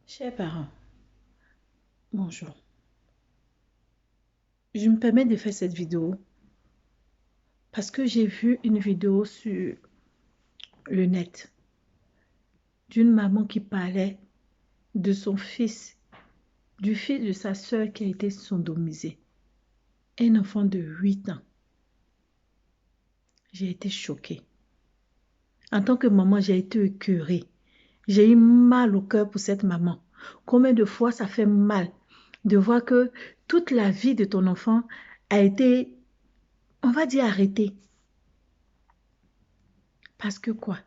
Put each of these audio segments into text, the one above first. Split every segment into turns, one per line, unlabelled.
Chers parents, bonjour. Je me permets de faire cette vidéo parce que j'ai vu une vidéo sur le net d'une maman qui parlait de son fils, du fils de sa sœur qui a été sodomisé. Un enfant de 8 ans. J'ai été choquée. En tant que maman, j'ai été écœurée. J'ai eu mal au cœur pour cette maman. Combien de fois ça fait mal de voir que toute la vie de ton enfant a été, on va dire, arrêtée. Parce que quoi?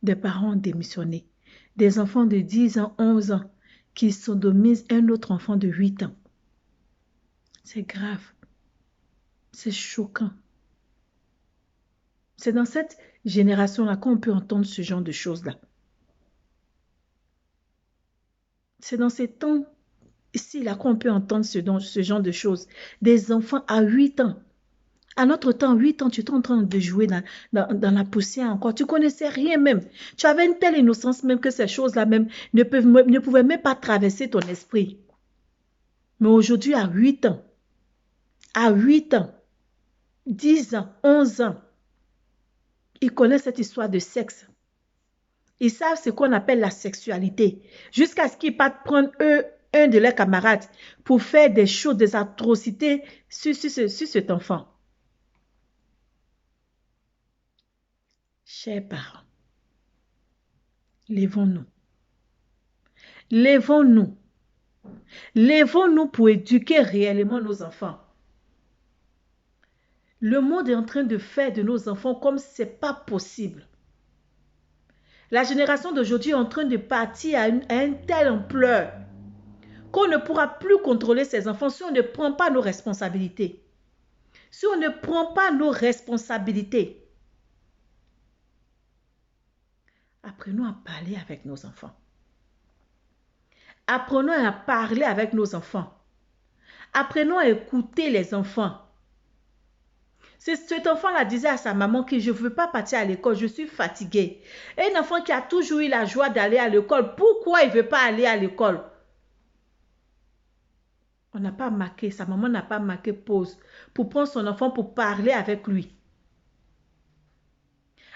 Des parents ont démissionné. Des enfants de 10 ans, 11 ans qui sodomisent un autre enfant de 8 ans. C'est grave. C'est choquant. C'est dans cette génération-là qu'on peut entendre ce genre de choses-là. C'est dans ces temps ici-là qu'on peut entendre ce genre de choses. Des enfants à 8 ans. À notre temps, 8 ans, tu es en train de jouer dans la poussière encore. Tu connaissais rien même. Tu avais une telle innocence même que ces choses-là même ne pouvaient même pas traverser ton esprit. Mais aujourd'hui, à 8 ans, 10 ans, 11 ans, ils connaissent cette histoire de sexe. Ils savent ce qu'on appelle la sexualité. Jusqu'à ce qu'ils partent prendre un de leurs camarades pour faire des choses, des atrocités sur cet enfant. Chers parents, lèvons-nous. Lèvons-nous. Lèvons-nous pour éduquer réellement nos enfants. Le monde est en train de faire de nos enfants comme ce n'est pas possible. La génération d'aujourd'hui est en train de partir à une telle ampleur qu'on ne pourra plus contrôler ses enfants si on ne prend pas nos responsabilités. Si on ne prend pas nos responsabilités, apprenons à parler avec nos enfants. Apprenons à parler avec nos enfants. Apprenons à écouter les enfants. Cet enfant-là disait à sa maman que je ne veux pas partir à l'école, je suis fatigué. Un enfant qui a toujours eu la joie d'aller à l'école, pourquoi il ne veut pas aller à l'école? On n'a pas marqué, sa maman n'a pas marqué pause pour prendre son enfant pour parler avec lui.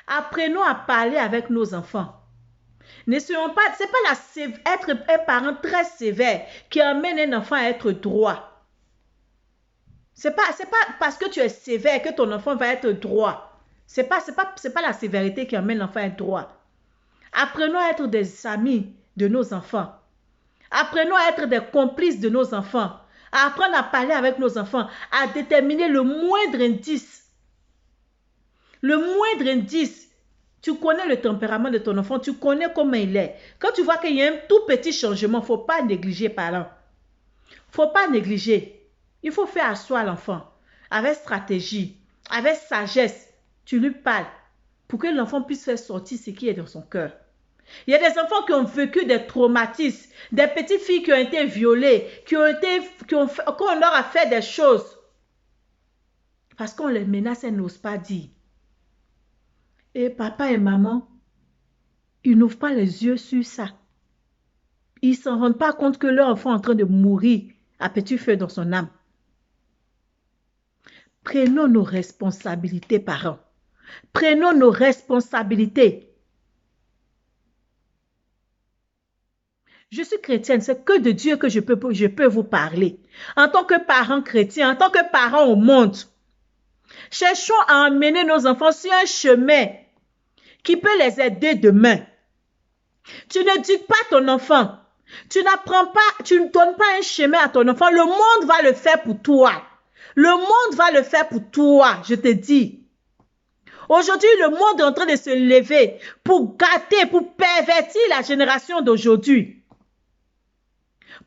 Apprenons à parler avec nos enfants. Ne soyons pas, c'est pas être un parent très sévère qui amène un enfant à être droit. C'est pas parce que tu es sévère que ton enfant va être droit. C'est pas la sévérité qui amène l'enfant à être droit. Apprenons à être des amis de nos enfants. Apprenons à être des complices de nos enfants. À apprendre à parler avec nos enfants, à déterminer le moindre indice. Le moindre indice. Tu connais le tempérament de ton enfant, tu connais comment il est. Quand tu vois qu'il y a un tout petit changement, il ne faut pas négliger parent. Il ne faut pas négliger. Il faut faire asseoir l'enfant avec stratégie, avec sagesse. Tu lui parles pour que l'enfant puisse faire sortir ce qui est dans son cœur. Il y a des enfants qui ont vécu des traumatismes, des petites filles qui ont été violées, qu'on leur a fait des choses. Parce qu'on les menace, elles n'osent pas dire. Et papa et maman, ils n'ouvrent pas les yeux sur ça. Ils ne s'en rendent pas compte que leur enfant est en train de mourir à petit feu dans son âme. Prenons nos responsabilités, parents. Prenons nos responsabilités. Je suis chrétienne, c'est que de Dieu que je peux vous parler. En tant que parents chrétiens, en tant que parents au monde, cherchons à emmener nos enfants sur un chemin qui peut les aider demain. Tu n'éduques pas ton enfant. Tu ne donnes pas un chemin à ton enfant. Le monde va le faire pour toi. Le monde va le faire pour toi, je te dis. Aujourd'hui, le monde est en train de se lever pour gâter, pour pervertir la génération d'aujourd'hui.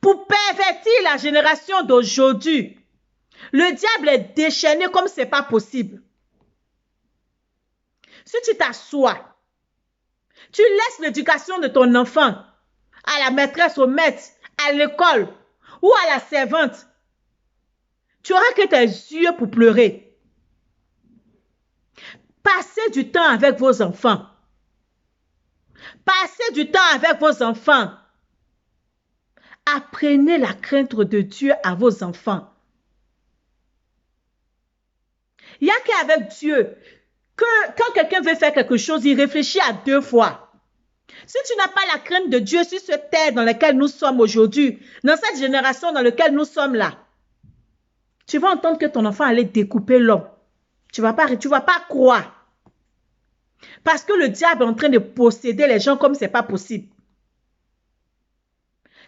Pour pervertir la génération d'aujourd'hui. Le diable est déchaîné comme ce n'est pas possible. Si tu t'assois, tu laisses l'éducation de ton enfant à la maîtresse, au maître, à l'école ou à la servante, tu auras que tes yeux pour pleurer. Passez du temps avec vos enfants. Passez du temps avec vos enfants. Apprenez la crainte de Dieu à vos enfants. Il n'y a qu'avec Dieu que quand quelqu'un veut faire quelque chose, il réfléchit à 2 fois. Si tu n'as pas la crainte de Dieu sur cette terre dans laquelle nous sommes aujourd'hui, dans cette génération dans laquelle nous sommes là, tu vas entendre que ton enfant allait découper l'homme. Tu vas pas croire. Parce que le diable est en train de posséder les gens comme ce n'est pas possible.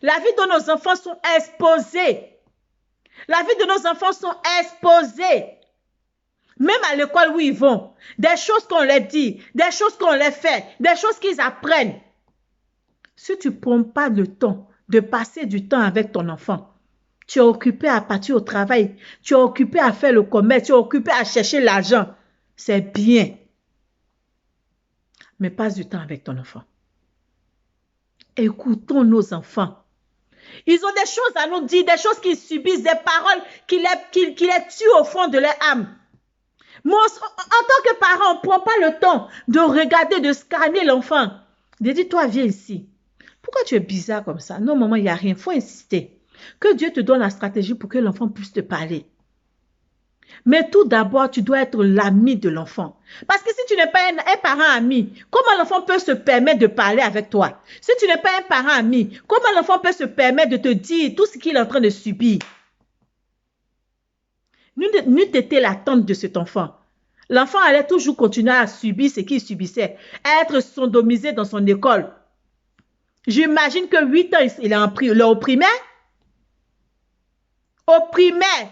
La vie de nos enfants sont exposés. La vie de nos enfants sont exposés. Même à l'école où ils vont, des choses qu'on leur dit, des choses qu'on leur fait, des choses qu'ils apprennent. Si tu ne prends pas le temps de passer du temps avec ton enfant, tu es occupé à partir au travail, tu es occupé à faire le commerce, tu es occupé à chercher l'argent. C'est bien. Mais passe du temps avec ton enfant. Écoutons nos enfants. Ils ont des choses à nous dire, des choses qu'ils subissent, des paroles qui les tuent au fond de leur âme. Moi, en tant que parent, on ne prend pas le temps de regarder, de scanner l'enfant. De dire, toi, viens ici. Pourquoi tu es bizarre comme ça? Non, maman, il n'y a rien. Il faut insister. Que Dieu te donne la stratégie pour que l'enfant puisse te parler. Mais tout d'abord, tu dois être l'ami de l'enfant. Parce que si tu n'es pas un parent ami, comment l'enfant peut se permettre de parler avec toi? Si tu n'es pas un parent ami, comment l'enfant peut se permettre de te dire tout ce qu'il est en train de subir? N'eût été l'attente de cet enfant. L'enfant allait toujours continuer à subir ce qu'il subissait, à être sodomisé dans son école. J'imagine que 8 ans, il est au primaire. Au primaire,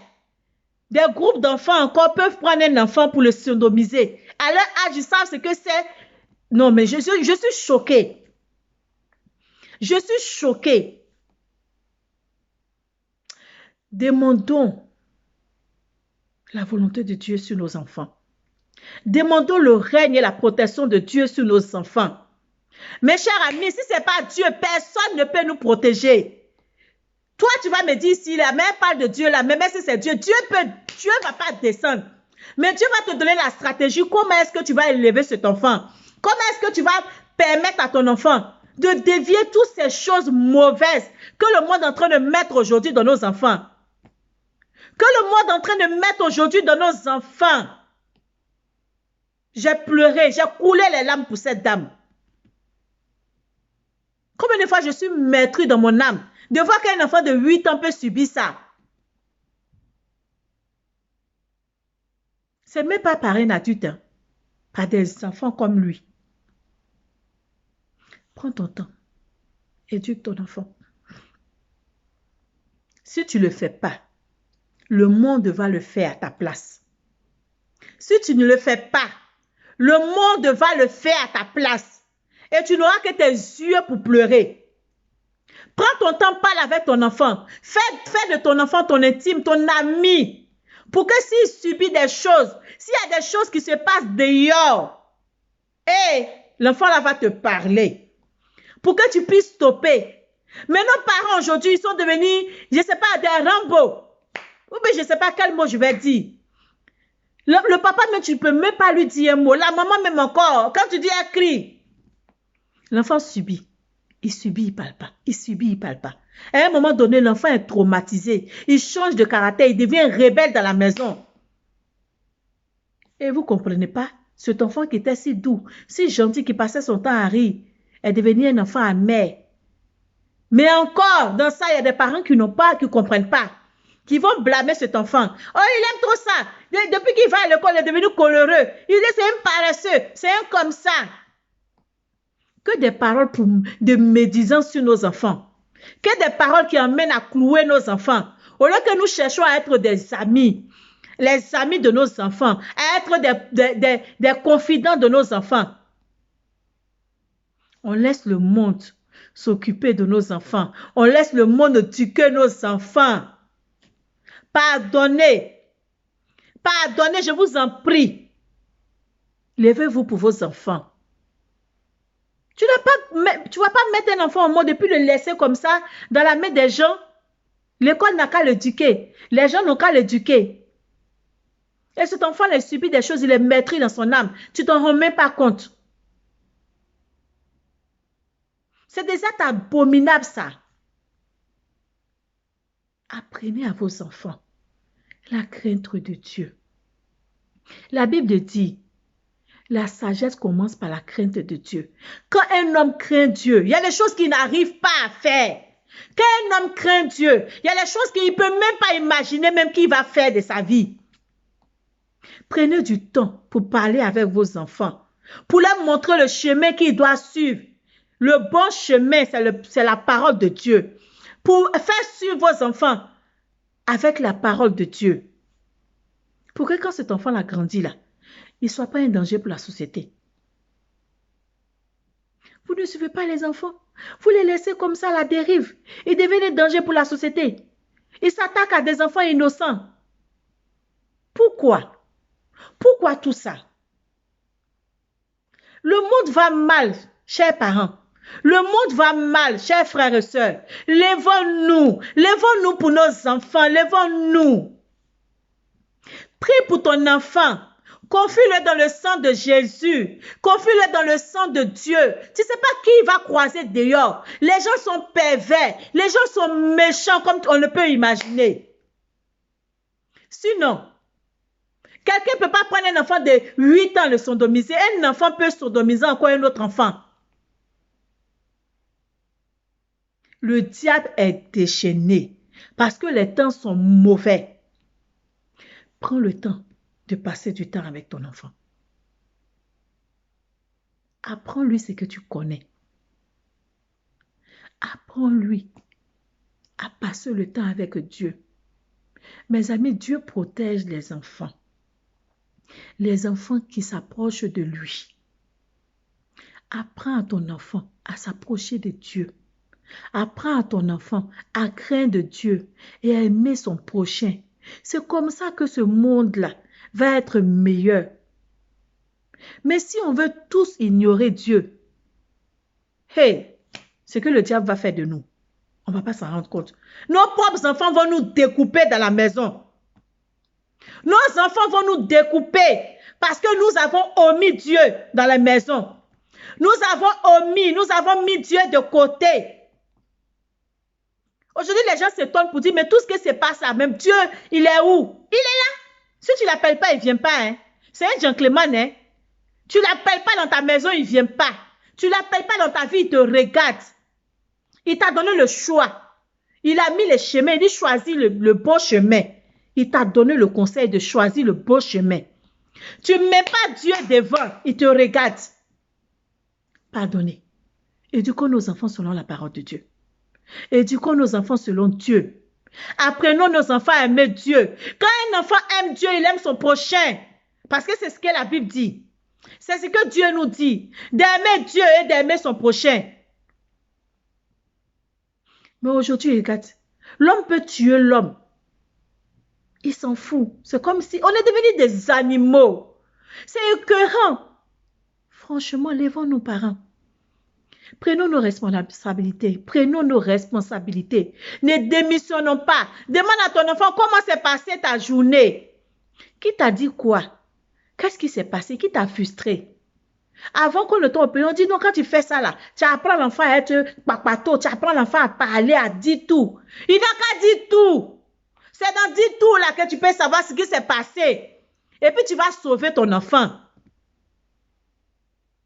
des groupes d'enfants encore peuvent prendre un enfant pour le sodomiser. À leur âge, ils savent ce que c'est. Non, mais je suis choquée. Je suis choquée. Demandons la volonté de Dieu sur nos enfants. Demandons le règne et la protection de Dieu sur nos enfants. Mes chers amis, si ce n'est pas Dieu, personne ne peut nous protéger. Toi, tu vas me dire, si la mère parle de Dieu, la même si c'est Dieu, Dieu ne va pas descendre. Mais Dieu va te donner la stratégie. Comment est-ce que tu vas élever cet enfant? Comment est-ce que tu vas permettre à ton enfant de dévier toutes ces choses mauvaises que le monde est en train de mettre aujourd'hui dans nos enfants? Que le monde est en train de mettre aujourd'hui dans nos enfants. J'ai pleuré, j'ai coulé les larmes pour cette dame. Combien de fois je suis meurtrie dans mon âme de voir qu'un enfant de 8 ans peut subir ça. C'est même pas par un adulte, hein, par des enfants comme lui. Prends ton temps, éduque ton enfant. Si tu ne le fais pas, le monde va le faire à ta place. Si tu ne le fais pas, le monde va le faire à ta place. Et tu n'auras que tes yeux pour pleurer. Prends ton temps, parle avec ton enfant. Fais de ton enfant ton intime, ton ami. Pour que s'il subit des choses, s'il y a des choses qui se passent dehors, l'enfant là va te parler. Pour que tu puisses stopper. Mais nos parents aujourd'hui, ils sont devenus, je ne sais pas, des Rambo. Ou bien je ne sais pas quel mot je vais dire. Le papa, même, tu ne peux même pas lui dire un mot. La maman même encore, quand tu dis un cri, l'enfant subit. Il subit, il ne parle pas. Il subit, il ne parle pas. À un moment donné, l'enfant est traumatisé. Il change de caractère, il devient rebelle dans la maison. Et vous ne comprenez pas? Cet enfant qui était si doux, si gentil, qui passait son temps à rire, est devenu un enfant amer. Mais encore, dans ça, il y a des parents qui ne comprennent pas, qui vont blâmer cet enfant. Oh, il aime trop ça. Depuis qu'il va à l'école, il est devenu coloreux. Il dit, c'est un paresseux, c'est un comme ça. Que des paroles de médisance sur nos enfants. Que des paroles qui amènent à clouer nos enfants. Au lieu que nous cherchons à être des amis, les amis de nos enfants, à être des confidents de nos enfants. On laisse le monde s'occuper de nos enfants. On laisse le monde éduquer nos enfants. Pardonnez. Pardonnez, je vous en prie. Levez-vous pour vos enfants. Tu ne vas pas mettre un enfant au monde et puis le laisser comme ça dans la main des gens. L'école n'a qu'à l'éduquer. Les gens n'ont qu'à l'éduquer. Et cet enfant il subit des choses, il est maîtrise dans son âme. Tu t'en rends même pas compte. C'est des actes abominables ça. Apprenez à vos enfants la crainte de Dieu. La Bible dit, la sagesse commence par la crainte de Dieu. Quand un homme craint Dieu, il y a des choses qu'il n'arrive pas à faire. Quand un homme craint Dieu, il y a des choses qu'il ne peut même pas imaginer même qu'il va faire de sa vie. Prenez du temps pour parler avec vos enfants, pour leur montrer le chemin qu'ils doivent suivre. Le bon chemin, c'est la parole de Dieu. Pour faire suivre vos enfants avec la parole de Dieu. Pour que quand cet enfant a grandi là, il ne soit pas un danger pour la société. Vous ne suivez pas les enfants. Vous les laissez comme ça à la dérive. Ils deviennent un danger pour la société. Ils s'attaquent à des enfants innocents. Pourquoi? Pourquoi tout ça? Le monde va mal, chers parents. Le monde va mal, chers frères et sœurs. Lèvons-nous. Lèvons-nous pour nos enfants. Lèvons-nous. Prie pour ton enfant. Confie-le dans le sang de Jésus. Confie-le dans le sang de Dieu. Tu ne sais pas qui il va croiser dehors. Les gens sont pervers. Les gens sont méchants comme on ne peut imaginer. Sinon, quelqu'un ne peut pas prendre un enfant de 8 ans et le sodomiser. Un enfant peut sodomiser encore un autre enfant. Le diable est déchaîné parce que les temps sont mauvais. Prends le temps de passer du temps avec ton enfant. Apprends-lui ce que tu connais. Apprends-lui à passer le temps avec Dieu. Mes amis, Dieu protège les enfants. Les enfants qui s'approchent de lui. Apprends à ton enfant à s'approcher de Dieu. Apprends à ton enfant à craindre Dieu et à aimer son prochain. C'est comme ça que ce monde-là va être meilleur. Mais si on veut tous ignorer Dieu, hey, ce que le diable va faire de nous, on ne va pas s'en rendre compte. Nos propres enfants vont nous découper dans la maison. Nos enfants vont nous découper parce que nous avons omis Dieu dans la maison. Nous avons mis Dieu de côté. Aujourd'hui, les gens s'étonnent pour dire, mais tout ce qui se passe là, même Dieu, il est où? Il est là. Si tu ne l'appelles pas, il ne vient pas. Hein? C'est un gentleman. Hein? Tu ne l'appelles pas dans ta maison, il ne vient pas. Tu ne l'appelles pas dans ta vie, il te regarde. Il t'a donné le choix. Il a mis les chemins, il dit choisis le bon chemin. Il t'a donné le conseil de choisir le bon chemin. Tu ne mets pas Dieu devant, il te regarde. Pardonnez. Éduquons nos enfants selon la parole de Dieu. Éduquons nos enfants selon Dieu. Apprenons nos enfants à aimer Dieu. Quand un enfant aime Dieu, il aime son prochain. Parce que c'est ce que la Bible dit. C'est ce que Dieu nous dit. D'aimer Dieu et d'aimer son prochain. Mais aujourd'hui, regarde, l'homme peut tuer l'homme. Il s'en fout. C'est comme si on est devenus des animaux. C'est écœurant. Franchement, lèvons nos parents. Prenons nos responsabilités. Prenons nos responsabilités. Ne démissionnons pas. Demande à ton enfant comment s'est passée ta journée. Qui t'a dit quoi? Qu'est-ce qui s'est passé? Qui t'a frustré? Avant qu'on ne t'en paye, on dit non, quand tu fais ça là, tu apprends l'enfant à être papato, tu apprends l'enfant à parler, à dire tout. Il n'a qu'à dire tout. C'est dans dire tout là que tu peux savoir ce qui s'est passé. Et puis tu vas sauver ton enfant.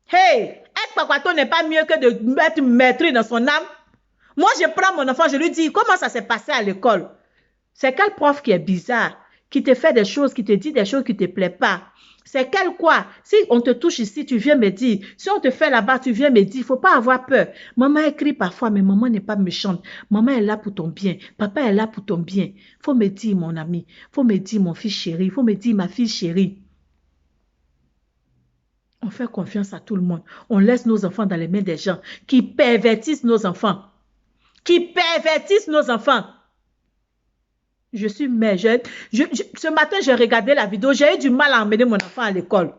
Hey, être papato n'est pas mieux que de mettre maîtrise dans son âme. Moi, je prends mon enfant, je lui dis comment ça s'est passé à l'école. C'est quel prof qui est bizarre, qui te fait des choses, qui te dit des choses qui ne te plaisent pas. C'est quel quoi? Si on te touche ici, tu viens me dire. Si on te fait là-bas, tu viens me dire. Il ne faut pas avoir peur. Maman écrit parfois, mais maman n'est pas méchante. Maman est là pour ton bien. Papa est là pour ton bien. Il faut me dire, mon ami. Il faut me dire, mon fils chéri. Il faut me dire, ma fille chérie. On fait confiance à tout le monde. On laisse nos enfants dans les mains des gens qui pervertissent nos enfants. Qui pervertissent nos enfants. Je suis mère. Ce matin, j'ai regardé la vidéo. J'ai eu du mal à emmener mon enfant à l'école.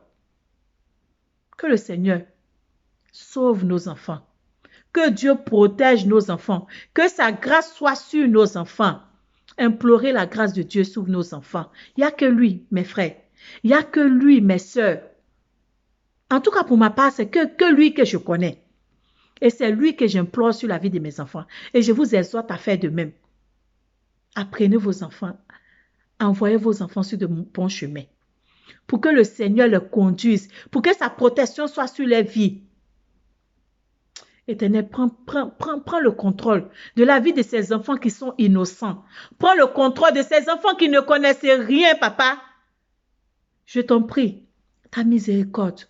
Que le Seigneur sauve nos enfants. Que Dieu protège nos enfants. Que sa grâce soit sur nos enfants. Implorez la grâce de Dieu sur nos enfants. Il n'y a que lui, mes frères. Il n'y a que lui, mes sœurs. En tout cas, pour ma part, c'est que lui que je connais. Et c'est lui que j'implore sur la vie de mes enfants. Et je vous exhorte à faire de même. Apprenez vos enfants, envoyez vos enfants sur de bons chemins pour que le Seigneur les conduise, pour que sa protection soit sur les vies. Éternel, prends le contrôle de la vie de ces enfants qui sont innocents. Prends le contrôle de ces enfants qui ne connaissent rien, papa. Je t'en prie, ta miséricorde.